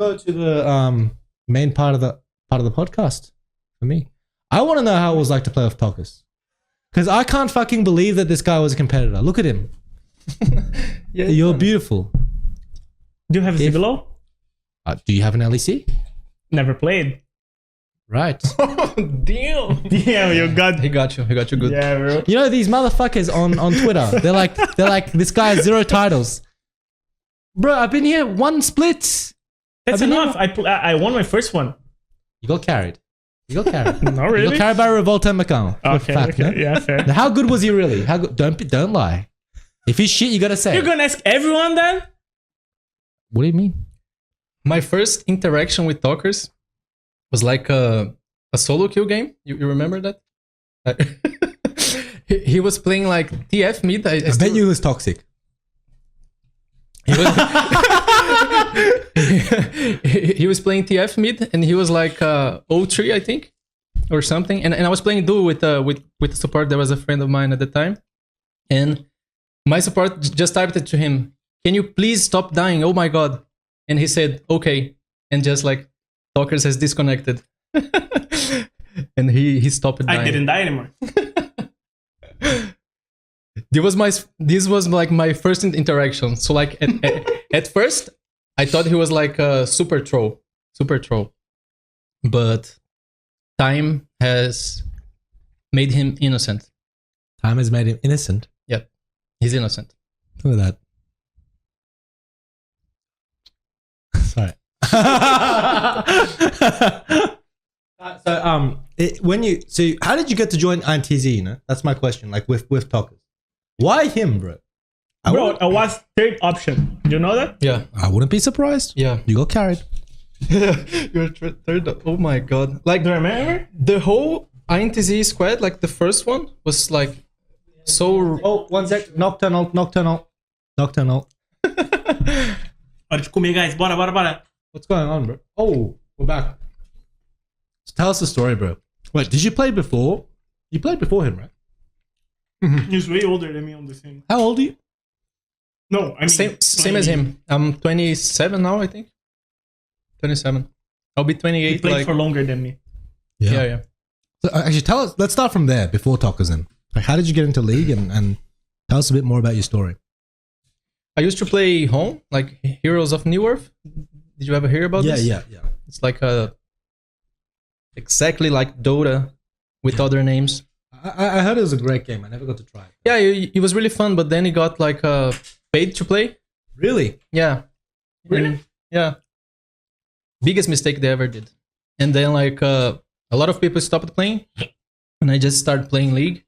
go to the main part of the podcast for me. I want to know how it was like to play with Tockers. Because I can't fucking believe that this guy was a competitor. Look at him. Yeah, You're beautiful. Do you have a Cibolo? Do you have an LEC? Never played. Right. Damn. Yeah, you got. He got you good. Yeah, bro. You know these motherfuckers on Twitter. They're like this guy has 0 titles. Bro, I've been here 1 split. That's enough. I won my first one. You got carried. You got carried. Not You really. got carried by Revolta and MICAO. Okay. Yeah, fair. Now, how good was he really? How good? Don't lie. If he's shit, you gotta say. You're gonna ask everyone then? What do you mean? My first interaction with Tockers was like a solo queue game. You remember that? He was playing like TF mid. I bet you it was toxic. He was, he was playing TF mid, and he was like 0-3, I think, or something. And I was playing duo with the support that was a friend of mine at the time. And my support just typed it to him, "Can you please stop dying? Oh my god!" And he said, "Okay," and just like Tockers has disconnected, and he stopped dying. I didn't die anymore. This was like my first interaction. So like at first, I thought he was like a super troll, but time has made him innocent. Time has made him innocent. Yep, he's innocent. Look at that. Sorry. So how did you get to join INTZ? You know, that's my question. Like with Tockers, why him, bro? I was third option. You know that? Yeah, I wouldn't be surprised. yeah. You got carried. You're third. Oh my god! Like Do you remember? the whole INTZ squad, like the first one was like so. Oh, 1 sec. Nocturnal. Hora de comer, guys. Bora. What's going on, bro? Oh, we're back. So tell us the story, bro. Wait, did you play before? You played before him, right? He's way older than me on the same. How old are you? No, I mean Same as him. I'm 27 now, I think. 27. I'll be 28. He played like for longer than me. yeah. So, actually, tell us. Let's start from there before Tockers. Then, like, how did you get into League, and tell us a bit more about your story. I used to play home, like Heroes of New Earth. Did you ever hear about this? Yeah. It's like exactly like Dota with other names. I heard it was a great game. I never got to try it. Yeah, it was really fun, but then it got like paid to play. Really? Yeah. Really? And, yeah. Biggest mistake they ever did. And then like a lot of people stopped playing, and I just started playing League.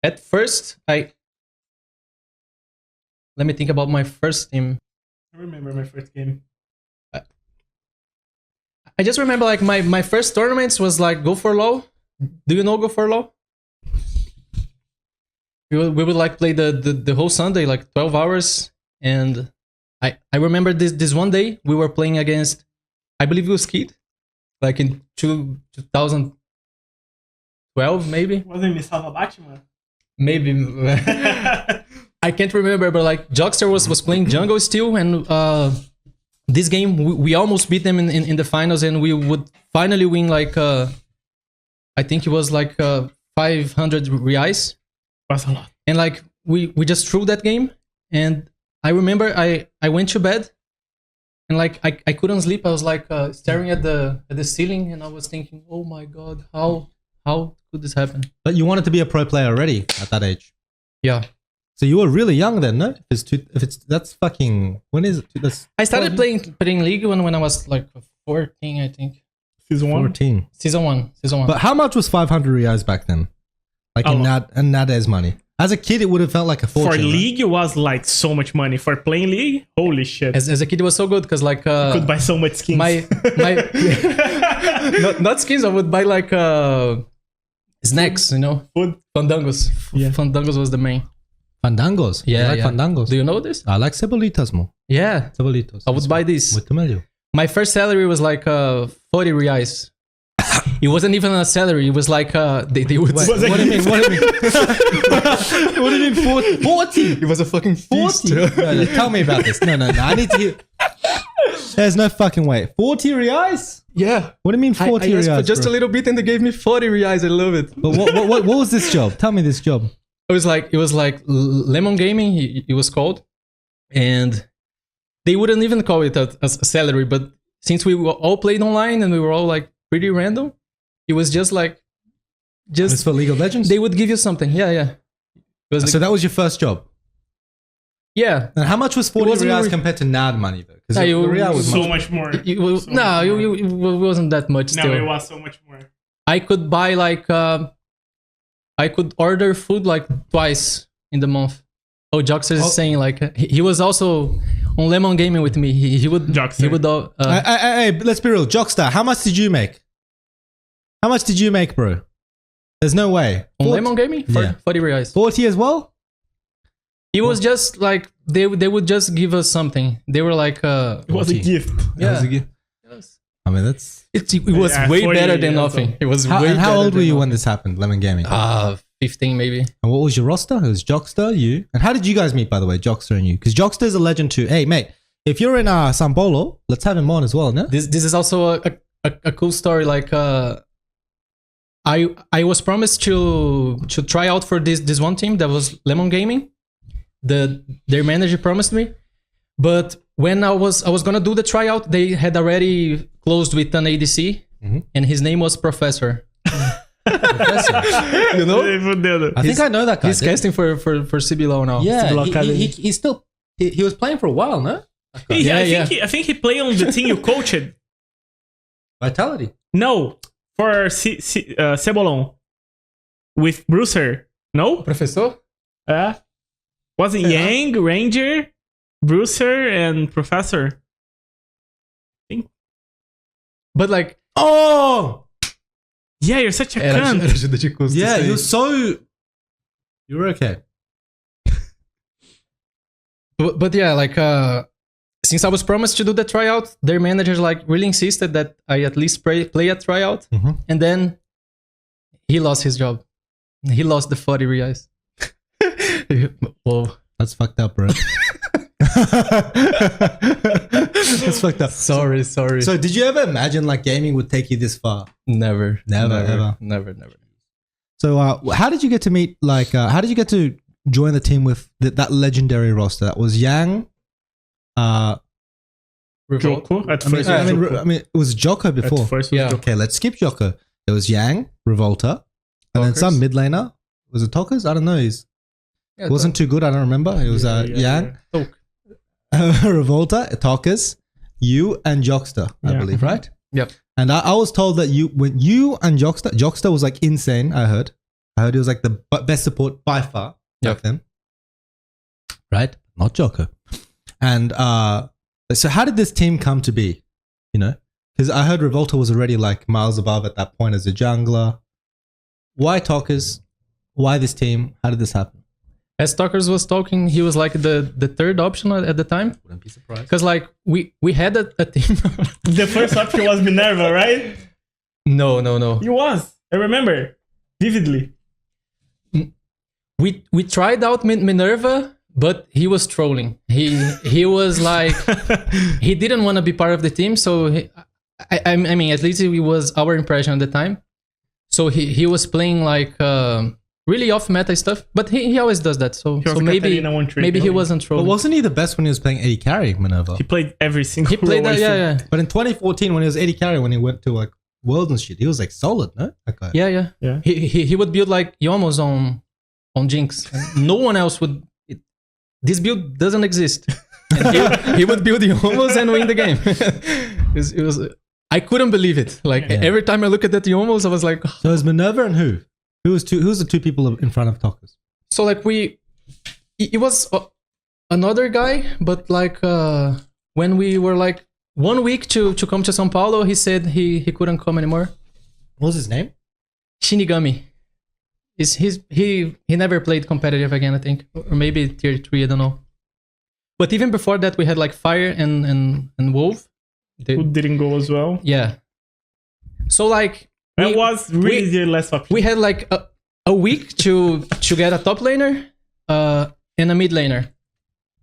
At first, let me think about my first team. I remember my first game. I just remember like my first tournaments was like Go for Low. Do you know Go for Low? We would like play the whole Sunday, like 12 hours. And I remember this one day we were playing against, I believe it was Kid, like in 2012 maybe. Wasn't me Salva Batman? Maybe. I can't remember, but like Jockster was playing jungle still, and this game we almost beat them in the finals, and we would finally win like I think it was like 500 reais. Was a lot. And like we just threw that game, and I remember I went to bed, and like I couldn't sleep. I was like staring at the ceiling, and I was thinking, oh my god, how could this happen? But you wanted to be a pro player already at that age. Yeah. So you were really young then, no? That's fucking, when is it? I started playing League when I was like 14, I think. Season 1? 14. Season one. But how much was 500 reais back then? Like in nowadays money. As a kid, it would have felt like a fortune. For right? League, it was like so much money. For playing League, holy shit. As a kid, it was so good because like could buy so much skins. my not skins. I would buy like snacks, you know, Food. Fandangos. Yeah. Fandangos was the main. Fandangos? Yeah, You like yeah. Fandangos? Do you know this? I like cebolitas more. Yeah, Cebolitas. I would buy this. Muito melhor. My first salary was like 40 reais. It wasn't even a salary. It was like they would. Wait, what do you mean? What do you mean? What do you mean 40? It was a fucking 40? No, tell me about this. No. I need to hear. There's no fucking way. 40 reais? Yeah. What do you mean 40 I asked reais? for just bro? a little bit, and they gave me 40 reais. I love it. But what was this job? Tell me this job. It was like Lemon Gaming. It was called, and they wouldn't even call it a salary. But since we all played online and we were all like pretty random, it was just It's for League of Legends? they would give you something. Yeah. It was So that was your first job? yeah. And how much was 40 wasn't reais really- compared to NAD money though? Because Yeah, the real was So much. much more. It was, So no, much more. it wasn't that much. No, Still, it was so much more. I could buy like I could order food like twice in the month. Oh, Joxer is saying like he was also on Lemon Gaming with me. He would Joxer. he would Hey, let's be real. Jockstar, how much did you make? How much did you make, bro? There's no way. on Lemon Gaming for Yeah. 40 reais. 40 as well? It was just like they would just give us something. They were like It was a 40. gift. That was a yeah. gift. I mean, that's... It was Yeah, way 40, better than yeah, nothing. so- It was How, way and how better old were than you when nothing. this happened, Lemon Gaming? 15 maybe. And what was your roster? It was Jockstar, you. And how did you guys meet, by the way, Jockstar and you? Because Jockstar is a legend too. Hey, mate, if you're in São Paulo, let's have him on as well, no? This is also a cool story. Like I was promised to try out for this one team that was Lemon Gaming. Their manager promised me, but when I was gonna do the tryout, they had already closed with an ADC, and his name was Professor. Professor, you know? I think I know that guy. He's casting for CBLOL now. Yeah, CBLOL Academy. he's still... He was playing for a while, no? Yeah. I think he played on the team you coached. Vitality. No, for Cebolon with Bruiser. No, Professor. was it Yang, Ranger, Bruiser, and Professor? But like, Oh! Yeah, you're such a cunt. Yeah, you're so... You were okay. but yeah, like since I was promised to do the tryout, their managers like really insisted that I at least play a tryout, and then he lost his job. He lost the 40 reais. Whoa, That's fucked up, bro. That's fucked up. sorry. So did you ever imagine like gaming would take you this far? Never, Never. never. So how did you get to meet like how did you get to join the team with that legendary roster? That was Yang. Revolt. Joko at I mean, first. I was mean, Joko. I mean, it was Joko before. At first was Yeah. Joko. Okay, let's skip Joko. There was Yang, Revolta, and then Tockers. some mid laner. Was it Tockers? I don't know. He Yeah, wasn't too good. I don't remember. It was Yang, Tok. Revolta, Tockers, you, and Jockster, I Yeah. believe, right? Yep. And I was told that when you and Jockster was like insane. I heard he was like the best support by far back Yep. then. Right? Not Joko. And so how did this team come to be? You know, because I heard Revolta was already like miles above at that point as a jungler. Why Tockers? Why this team? How did this happen? As Tockers was talking, he was like the third option at the time. Wouldn't be surprised. Because like we had a team. The first option was Minerva, right? No. He was. I remember vividly. We tried out Minerva, but he was trolling. He was like he didn't want to be part of the team. So I mean, at least it was our impression at the time. So he was playing like really off meta stuff, but he always does that. So He was a maybe Katarina one trick, maybe he really. wasn't But trolling. wasn't he the best when he was playing AD carry, Minerva? He played every single He played role. that, yeah. But in 2014, when he was AD carry, when he went to like Worlds and shit, he was like solid, no? That guy. Yeah. Yeah. He would build like Yomos on Jinx. And no one else would. This build doesn't exist. And he would build Yomos and win the game. it was. I couldn't believe it. Like Yeah. every time I look at that Yomos, I was like, So it was Minerva and who? Who's the two people in front of Tockers? so like it was another guy, but like when we were like 1 week to come to São Paulo, he said he couldn't come anymore. What was his name? Shinigami. He never played competitive again, I think, or maybe tier 3, I don't know. But even before that, we had like Fire and Wolf. Who didn't go as well. Yeah. So like That was really the last option. we had like a week to get a top laner and a mid laner,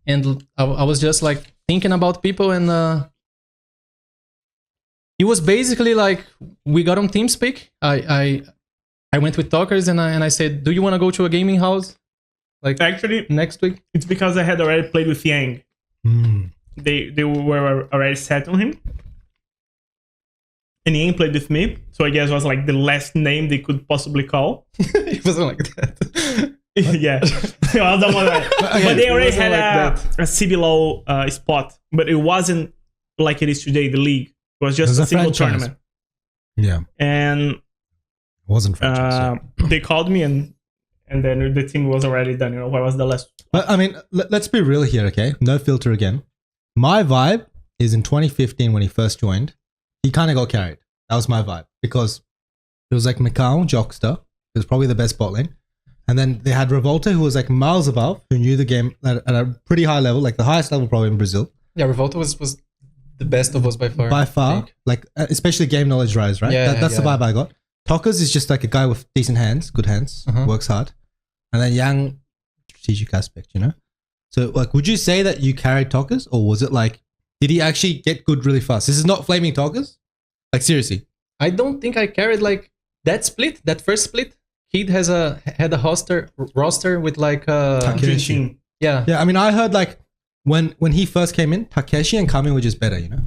and I was just like thinking about people, and it was basically like we got on TeamSpeak. I went with Tockers and I said, do you want to go to a gaming house like Actually, next week? it's because I had already played with Yang. Mm. They were already set on him. And Yang played with me, so I guess it was like the last name they could possibly call. It wasn't like that. Yeah. Well, don't worry. But they already had a CBLOL spot, but it wasn't like it is today, the league. It was just It was a a single franchise. tournament. Yeah, And wasn't franchise. Yeah. they called me, and then the team was already done. You know, what was the last? But I mean, let's be real here, okay? No filter again. My vibe is in 2015 when he first joined, he kind of got carried. That was my vibe because it was like MICAO, Jockster, it was probably the best bot lane. And then they had Revolta, who was like miles above, who knew the game at a pretty high level, like the highest level probably in Brazil. Yeah, Revolta was the best of us by far. By I far, think. like especially game knowledge rise, right? Yeah, That's the yeah. vibe I got. Tockers is just like a guy with decent hands, good hands, Uh-huh. works hard. And then Yang, strategic aspect, you know? So like, would you say that you carried Tockers, or was it like, did he actually get good really fast? This is not flaming Tockers? Like seriously. I don't think I carried like that split, that first split. Kid had a roster with like Takeshi. yeah. Yeah, I mean, I heard like when he first came in, Takeshi and Kami were just better, you know?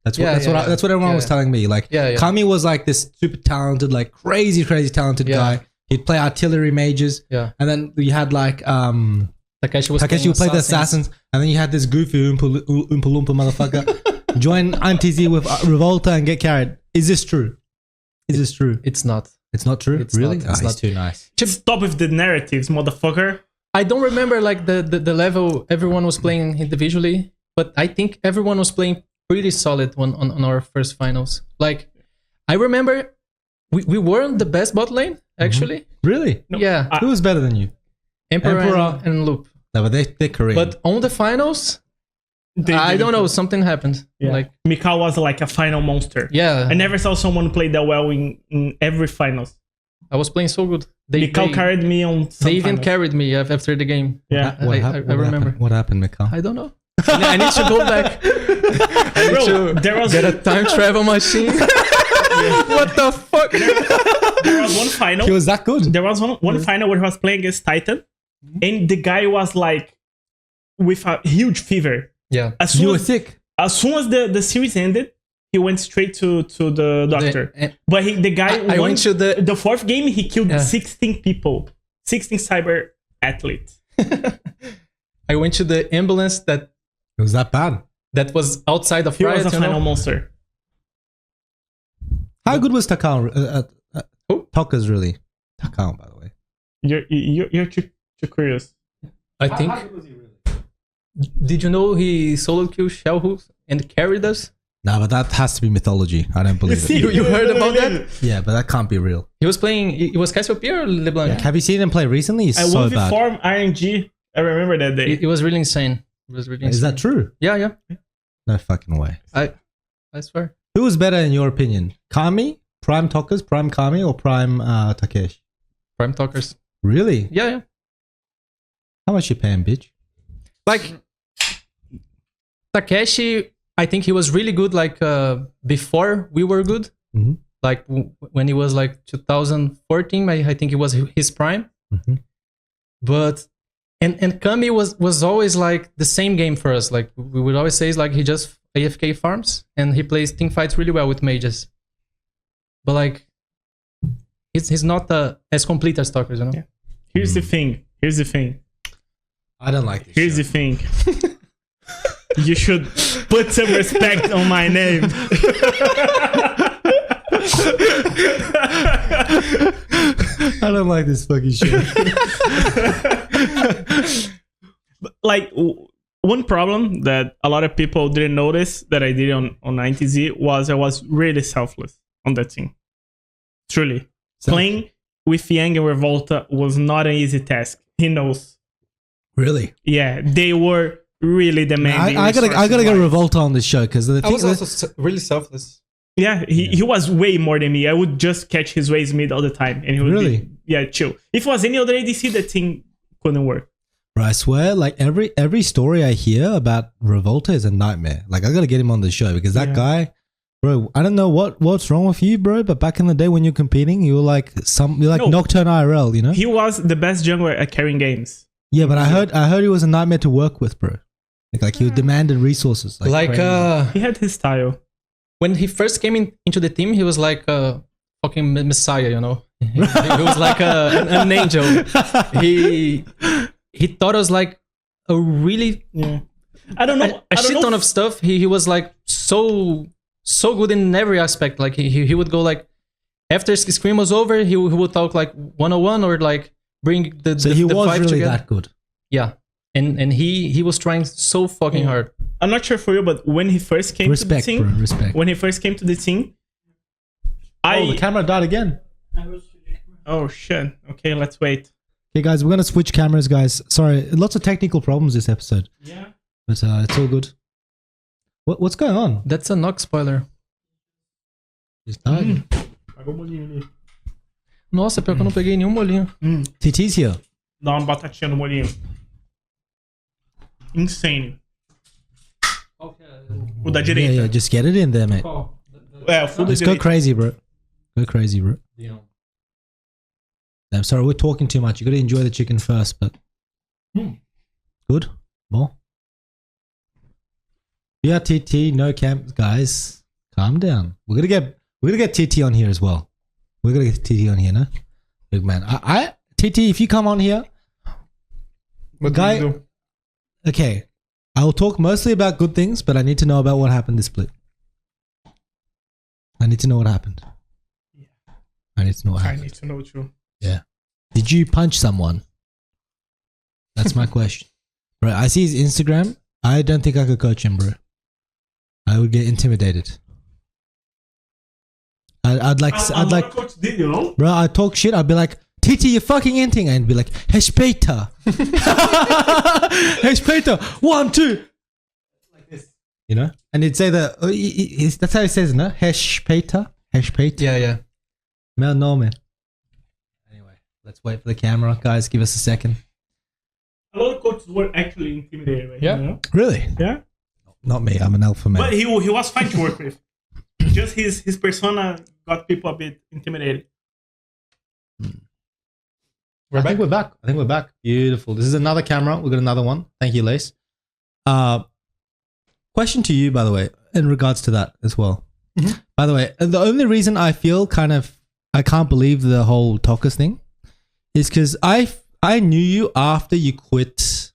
That's what that's what everyone was telling me. Like Yeah. Kami was like this super talented, like crazy talented Yeah. guy. He'd play artillery mages. Yeah. And then we had like Takeshi would would play the assassins, and then you had this goofy Oompa Loompa motherfucker join INTZ with Revolta and get carried. Is this true? Is this true? It's not. It's not true. It's really? not, it's He's not. too nice. Stop with the narratives, motherfucker. I don't remember like the level everyone was playing individually, but I think everyone was playing pretty solid on our first finals. Like I remember we weren't the best bot lane actually. Really? No, Yeah, Who was better than you? Emperor and Loop. No, but they're Korean. But on the finals, They I didn't don't know, do- something happened. Yeah. Like MICAO was like a final monster. yeah, I never saw someone play that well in every finals. I was playing so good. MICAO carried me on some They even finals. carried me after the game. Yeah. I remember. What happened, Mikhail? I don't know. I need to go back. I need Bro, to there was get a time travel machine. What the fuck? there was one final. He was that good. There was one final where he was playing against Titan, and the guy was like with a huge fever. Yeah. As You soon were as, sick. as soon as the series ended, he went straight to the doctor. But the guy I won went to the fourth game. He killed Yeah. 16 people, 16 cyber athletes. I went to the ambulance that It was that bad. was outside of He Riot, was a you know? final monster. How good was Takao? Who? Tockers really. Takao, by the way. You're too curious. I think. Did you know he solo killed Shellhook and carried us? Nah, but that has to be mythology. I don't believe See, it. You heard about that? Yeah, but that can't be real. He was playing. It was Cassiopeia or LeBlanc? Have you seen him play recently? He's I so won bad. before RNG. I remember that day. It was really insane. It was really insane. Is that true? Yeah. No fucking way. I swear. Who was better in your opinion? Kami, Prime Tockers, Prime Kami, or Prime Takeshi? Prime Talkers. Really? Yeah. How much you paying, bitch? Like Takeshi, I think he was really good. Like before we were good. Mhm. Like when he was like 2014, I think it was his prime. Mhm. But and Kami was always like the same game for us. Like we would always say, is like he just AFK farms and he plays team fights really well with mages. But like he's not as complete as Tockers, you know. Yeah. Here's the thing. I don't like this. Here's the thing. You should put some respect on my name. I don't like this fucking shit. Like one problem that a lot of people didn't notice that I did on INTZ was I was really selfless on that team. Truly. Playing with Yang and Revolta was not an easy task. He knows. Really? Yeah, they were really demanding. I gotta get Revolta on this show because the I thing was also really selfless. Yeah, he was way more than me. I would just catch his waves mid all the time, and he would Really? chill. If it was any other ADC, that thing couldn't work. Bro, I swear, like every story I hear about Revolta is a nightmare. Like I gotta get him on the show because that guy, bro. I don't know what's wrong with you, bro. But back in the day when you're competing, you were like Nocturne IRL, you know. He was the best jungler at carrying games. Yeah, but I heard he was a nightmare to work with, bro. Like he demanded resources. He had his style. When he first came into the team, he was like a fucking messiah, you know. He was like an angel. He taught us like a really I don't know a shit ton of stuff. He was like so good in every aspect. Like he would go like after scrim was over, he would talk like 101 or like bring the so he the was five really together. that good. Yeah, and he was trying so fucking hard. I'm not sure for you, but when he first came to the team, bro, respect. When he first came to the team, the camera died again. Oh shit! Okay, let's wait. Okay, guys, we're gonna switch cameras, guys. Sorry, lots of technical problems this episode. Yeah, but it's all good. What's going on? That's a knock spoiler. Just died. Nossa, pior que eu não peguei nenhum molinho. TT's here. Dá uma batatinha no molinho. Insane. O da direita. Yeah, just get it in there, mate. É, o full da Let's go direita. crazy, bro. Go crazy, bro. I'm sorry, we're talking too much. You gotta enjoy the chicken first, but good. More. Yeah, TT, no camp, guys. Calm down. We're gonna get TT on here as well. We're gonna get TT on here, no? Big man. TT, if you come on here, What do you do? okay. I will talk mostly about good things, but I need to know about what happened this split. I need to know what happened. I need to know what I happened. need to know too. Yeah. Did you punch someone? That's my question. Bro, I see his Instagram. I don't think I could coach him, bro. I would get intimidated. I'd like, Coach did, you know? bro, I'd talk shit. I'd be like, TT, you're fucking inting. And be like, Heshpeta. Heshpeta. 1, 2. Like this. You know? And he'd say that, that's how he says it, no? Heshpeta. Heshpeta. Yeah. Mel, no, man. Anyway, let's wait for the camera. Guys, give us a second. A lot of coaches were actually intimidated by him, Yeah. you know? Really? Yeah. Not me. I'm an alpha man. But he was fine to work with. Just his persona got people a bit intimidated. I think we're back. Beautiful. This is another camera. We've got another one. Thank you, Lace. Question to you, by the way, in regards to that as well. Mm-hmm. By the way, the only reason I feel I can't believe the whole Tockers thing is because I knew you after you quit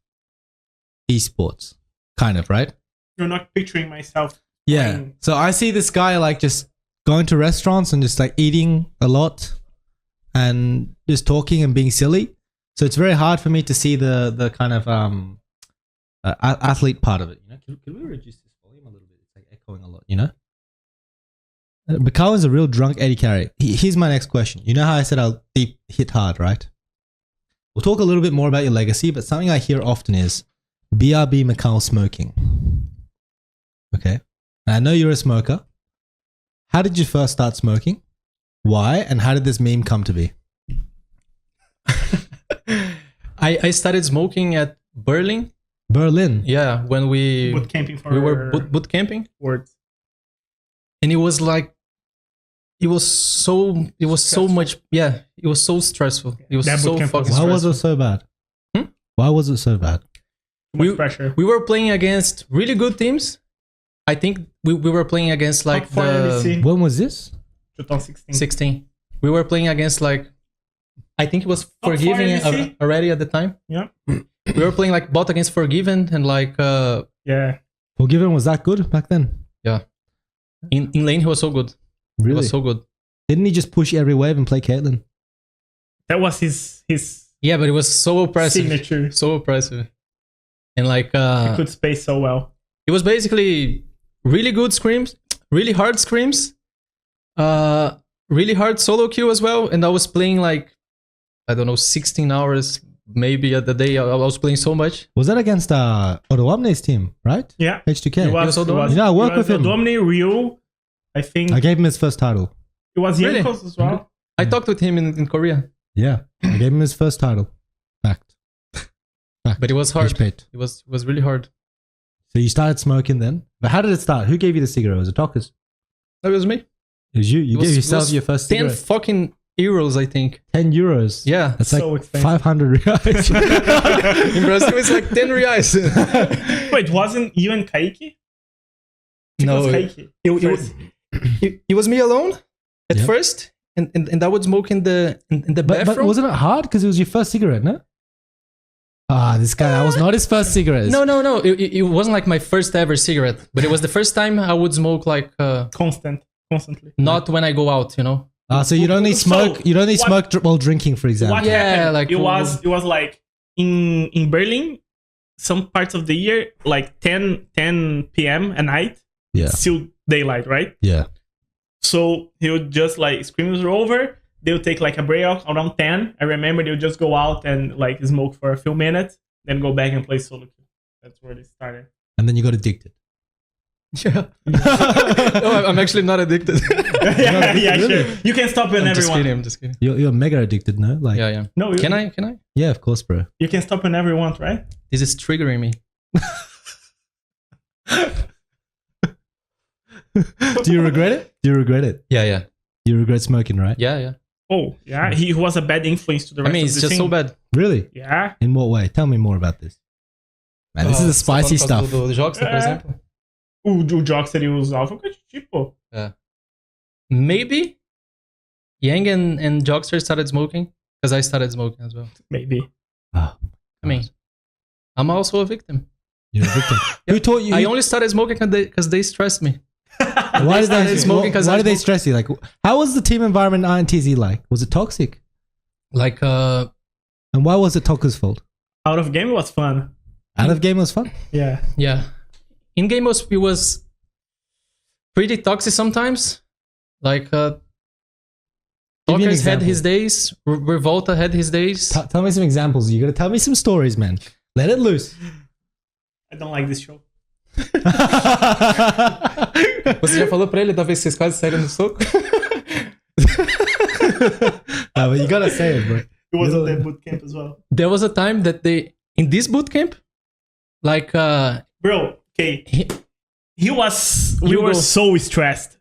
esports, kind of, right? You're not picturing myself. Yeah. playing. So I see this guy like just going to restaurants and just like eating a lot and just talking and being silly. So it's very hard for me to see the kind of athlete part of it. You know, can we reduce this volume a little bit? It's like echoing a lot. You know, MICAO is a real drunk Eddie carry. Here's my next question. You know how I said I'll deep hit hard, right? We'll talk a little bit more about your legacy, but something I hear often is BRB MICAO smoking. Okay, and I know you're a smoker. How did you first start smoking? Why? And how did this meme come to be? I started smoking at Berlin. Yeah, when we Bootcamping for were boot camping, words. and it was like it was so much. Yeah, it was so stressful. It was That so bootcamp fucking was- Why stressful. was it so bad? Hmm? Why was it so bad? Too much pressure. We were playing against really good teams. I think we were playing against like Top four the NBC. When was this? 2016. 16. We were playing against like I think it was four Forgiven NBC? already at the time. Yeah. We were playing like bot against Forgiven and like Yeah. Forgiven was that good back then? yeah. In lane he was so good. He Really? was so good. Didn't he just push every wave and play Caitlyn? That was his Yeah, but it was so oppressive. signature. So oppressive. And like He could space so well. it was basically really good screams, really hard screams, really hard solo queue as well. And I was playing like, I don't know, 16 hours maybe at the day. I was playing so much. Was that against Odoamne's team, right? Yeah. H2K. It was, Odomni? Yeah, I work with him. Odomni, Ryu, I think I gave him his first title. it was Really? Yankos as well. I talked with him in Korea, Yeah, I gave him his first title. Fact. but it was hard. Pate. It was really hard. So you started smoking then? But how did it start? Who gave you the cigarette? Was it Tockers? That was me. It was you. You It was- gave it yourself was your first 10 cigarette. fucking euros, I think. 10 euros. Yeah. That's So like expensive. 500 reais. In Brazil, it's like 10 reais. Wait, wasn't you and Kaiki? No, was it, Kaiki. it was me alone at Yeah. first, and I would smoke in the But bathroom. wasn't it hard? Because it was your first cigarette, no? Ah, this guy, that was not his first cigarette. No. It wasn't like my first ever cigarette, but it was the first time I would smoke like Constantly. not when I go out, you know. Ah, so you'd only So, smoke. You'd only what- smoke while drinking, for example. What Yeah, happened? like- it was like in Berlin, some parts of the year, like 10 p.m. at night, Yeah, still daylight, right? yeah. So he would just like screams were over. They would take like a break around 10. I remember they would just go out and like smoke for a few minutes, then go back and play solo queue. That's where it started. And then you got addicted. Yeah. No, I'm actually not addicted. yeah, really? sure. You can stop whenever you want. I'm just kidding. You're mega addicted, no? Like, Yeah. No, Can I? yeah, of course, bro. You can stop whenever you want, right? This is triggering me. Do you regret it? Do you regret it? Yeah. You regret smoking, right? Yeah. Oh, yeah. He was a bad influence to the I rest mean, of it's the just team. so bad. Really? Yeah. In what way? Tell me more about this. Man, this is the spicy stuff. Do jogos, por É. exemplo. O Jockster e os Alpha tipo. Maybe Yang and Jogster started smoking because I started smoking as well. Maybe. Ah, I mean, I'm also a victim. you're a victim. Who taught you? I only started smoking because they stressed me. why did started smoking 'cause why I did they smoked. stress you? Like, how was the team environment in INTZ like? Was it toxic? Like, And why was it Tockers' fault? Out of game was fun. Out of game was fun. Yeah. yeah, in game it was pretty toxic sometimes. Like, Give me an Tockers had example. his days. Revolta had his days. Tell me some examples. You gotta tell me some stories, man. Let it loose. I don't like this show. Você já falou pra ele da vez que vocês quase saíram no soco? No, but you gotta say it, bro. It was on the bootcamp as well. There was a time that in this bootcamp, like, Bro, okay. he- We were go. so stressed.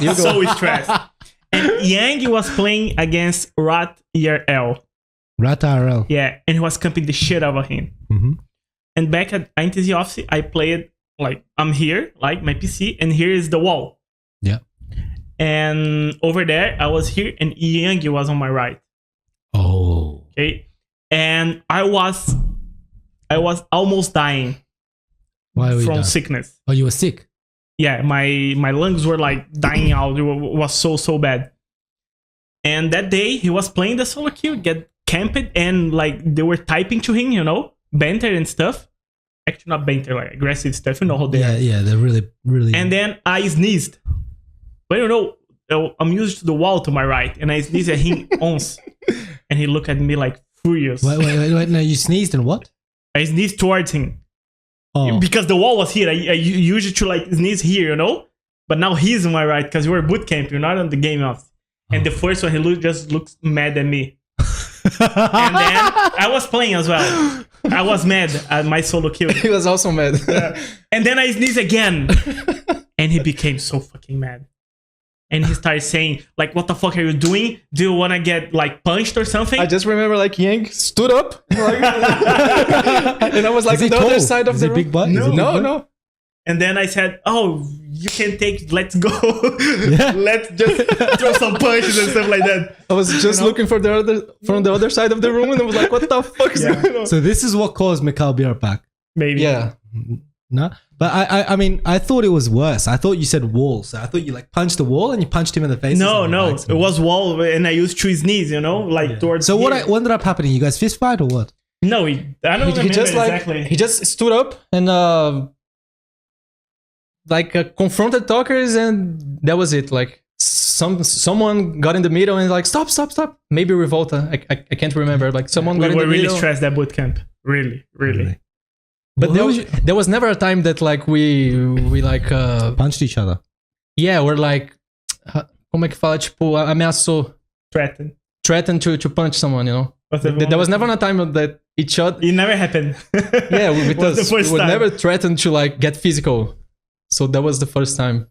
you go. So stressed. And Yang was playing against Rat ERL. Rat RL. Yeah. And he was camping the shit out of him. Mm-hmm. And back at INTZ office, I played like I'm here, like my PC, and here is the wall. Yeah. And over there, I was here, and Yang was on my right. Oh. Okay. And I was almost dying Why were you from down? sickness. Oh, you were sick. Yeah, my lungs were like dying out. It was so bad. And that day, he was playing the solo queue, get camped, and like they were typing to him, you know, banter and stuff. Actually, not banter, like aggressive stuff. You know how they are. Yeah, they're really. And then I sneezed. But you know, I'm used to the wall to my right, and I sneezed at him once, and he looked at me like furious. Wait, no, you sneezed and what? I sneezed towards him Oh. because the wall was here. I usually to like sneeze here, you know, but now he's on my right because we were bootcamp. You're not on the game off. And the first one, he just looks mad at me. And then I was playing as well. I was mad at my solo kill. He was also mad. And then I sneezed again. And he became so fucking mad. And he started saying, like, what the fuck are you doing? Do you want to get, like, punched or something? I just remember like Yang stood up, like, and I was like Is he on the tall? other side of Is the he room. big butt? Is he big No, butt? no. And then I said, oh, you can take, let's go. Yeah. Let's just throw some punches and stuff like that. I was just You know? looking from the other side of the room, and I was like, "What the fuck is Yeah. going on?" So this is what caused MICAO beer back. Maybe. Yeah, No, but I mean, I thought it was worse. I thought you said wall. So I thought you like punched the wall and you punched him in the face. No, or no. something by It accident. was wall and I used to his knees, you know, like towards So what here. ended up happening? You guys fist fight or what? No, I don't remember he just like exactly. he just stood up and confronted Tockers, and that was it. Like someone got in the middle and like stop. Maybe Revolta. I can't remember. Like someone We got in were the really middle. stressed at bootcamp. Really. But Well, there was never a time that like we like Punched each other. Yeah, or like, como é que fala? Tipo, ameaçou. Threatened to punch someone, you know? There was never a time that each other. It never happened. Yeah, with Was us. the first We would time. never threaten to like get physical. So that was the first time.